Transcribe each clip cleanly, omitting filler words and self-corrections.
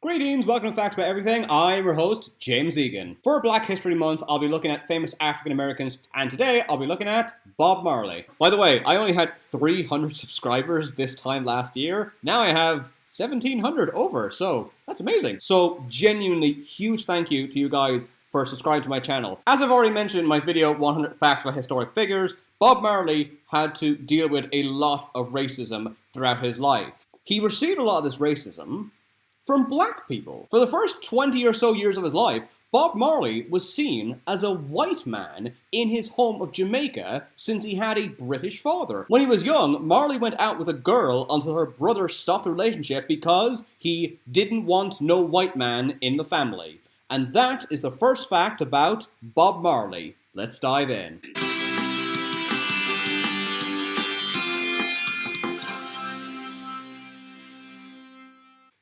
Greetings, welcome to Facts About Everything. I'm your host, James Egan. For Black History Month, I'll be looking at famous African Americans, and today I'll be looking at Bob Marley. By the way, I only had 300 subscribers this time last year. Now I have 1,700 over, so that's amazing. So genuinely huge thank you to you guys for subscribing to my channel. As I've already mentioned in my video, 100 Facts About Historic Figures, Bob Marley had to deal with a lot of racism throughout his life. He received a lot of this racism from black people. For the first 20 or so years of his life, Bob Marley was seen as a white man in his home of Jamaica since he had a British father. When he was young, Marley went out with a girl until her brother stopped the relationship because he didn't want no white man in the family. And that is the first fact about Bob Marley. Let's dive in.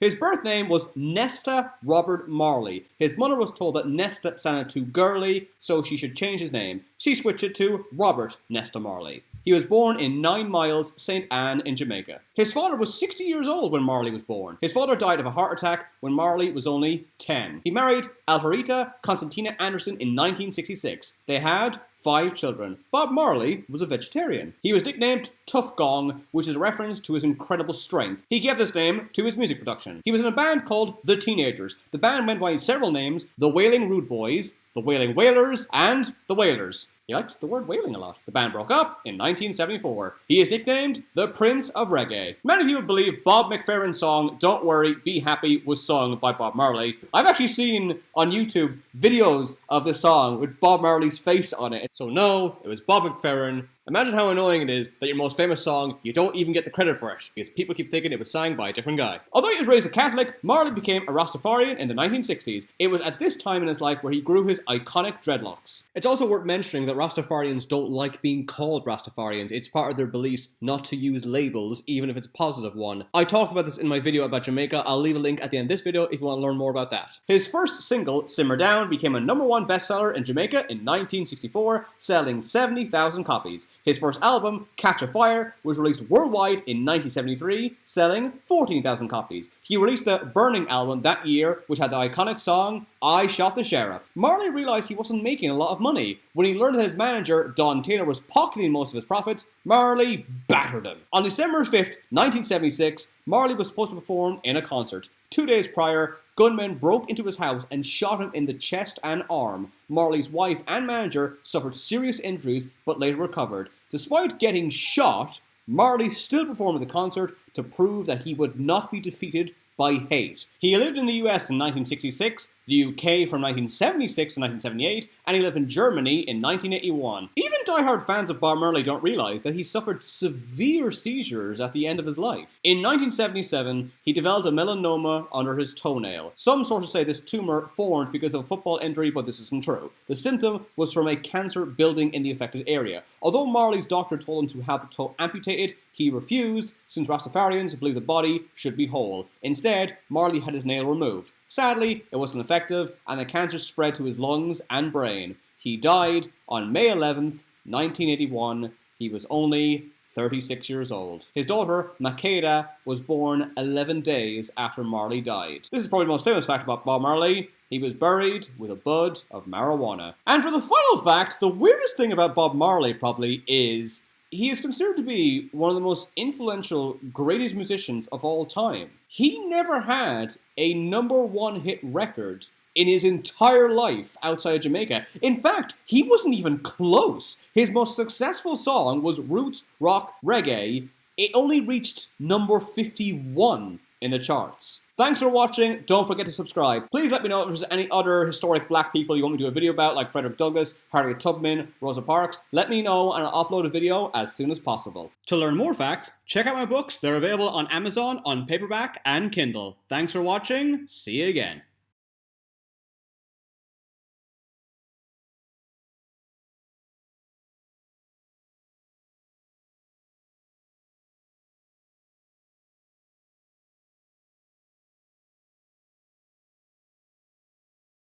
His birth name was Nesta Robert Marley. His mother was told that Nesta sounded too girly, so she should change his name. She switched it to Robert Nesta Marley. He was born in 9 Miles, St. Anne in Jamaica. His father was 60 years old when Marley was born. His father died of a heart attack when Marley was only 10. He married Alvarita Constantina Anderson in 1966. They had 5 children. Bob Marley was a vegetarian. He was nicknamed Tough Gong, which is a reference to his incredible strength. He gave this name to his music production. He was in a band called The Teenagers. The band went by several names: The Wailing Rude Boys, The Wailing Wailers, and The Wailers. He likes the word wailing a lot. The band broke up in 1974. He is nicknamed the Prince of Reggae. Many people believe Bob McFerrin's song Don't Worry, Be Happy was sung by Bob Marley. I've actually seen on YouTube videos of this song with Bob Marley's face on it. So no, it was Bob McFerrin. Imagine how annoying it is that your most famous song, you don't even get the credit for it, because people keep thinking it was sang by a different guy. Although he was raised a Catholic, Marley became a Rastafarian in the 1960s. It was at this time in his life where he grew his iconic dreadlocks. It's also worth mentioning that Rastafarians don't like being called Rastafarians. It's part of their beliefs not to use labels, even if it's a positive one. I talked about this in my video about Jamaica. I'll leave a link at the end of this video if you want to learn more about that. His first single, Simmer Down, became a #1 bestseller in Jamaica in 1964, selling 70,000 copies. His first album, Catch a Fire, was released worldwide in 1973, selling 14,000 copies. He released the Burning album that year, which had the iconic song, I Shot the Sheriff. Marley realized he wasn't making a lot of money. When he learned that his manager, Don Taylor, was pocketing most of his profits, Marley battered him. On December 5th, 1976, Marley was supposed to perform in a concert. 2 days prior, gunmen broke into his house and shot him in the chest and arm. Marley's wife and manager suffered serious injuries but later recovered. Despite getting shot, Marley still performed at the concert to prove that he would not be defeated by hate. He lived in the US in 1966, the UK from 1976 to 1978, and he lived in Germany in 1981. Even diehard fans of Bob Marley don't realize that he suffered severe seizures at the end of his life. In 1977, he developed a melanoma under his toenail. Some sources say this tumor formed because of a football injury, but this isn't true. The symptom was from a cancer building in the affected area. Although Marley's doctor told him to have the toe amputated, he refused, since Rastafarians believe the body should be whole. Instead, Marley had his nail removed. Sadly, it wasn't effective, and the cancer spread to his lungs and brain. He died on May 11th, 1981. He was only 36 years old. His daughter, Makeda, was born 11 days after Marley died. This is probably the most famous fact about Bob Marley. He was buried with a bud of marijuana. And for the final fact, the weirdest thing about Bob Marley probably is he is considered to be one of the most influential, greatest musicians of all time. He never had a #1 hit record in his entire life outside of Jamaica. In fact, he wasn't even close. His most successful song was Roots Rock Reggae. It only reached number 51 in the charts. Thanks for watching. Don't forget to subscribe. Please let me know if there's any other historic black people you want me to do a video about, like Frederick Douglass, Harriet Tubman, Rosa Parks. Let me know and I'll upload a video as soon as possible. To learn more facts, check out my books. They're available on Amazon, on paperback, and Kindle. Thanks for watching. See you again.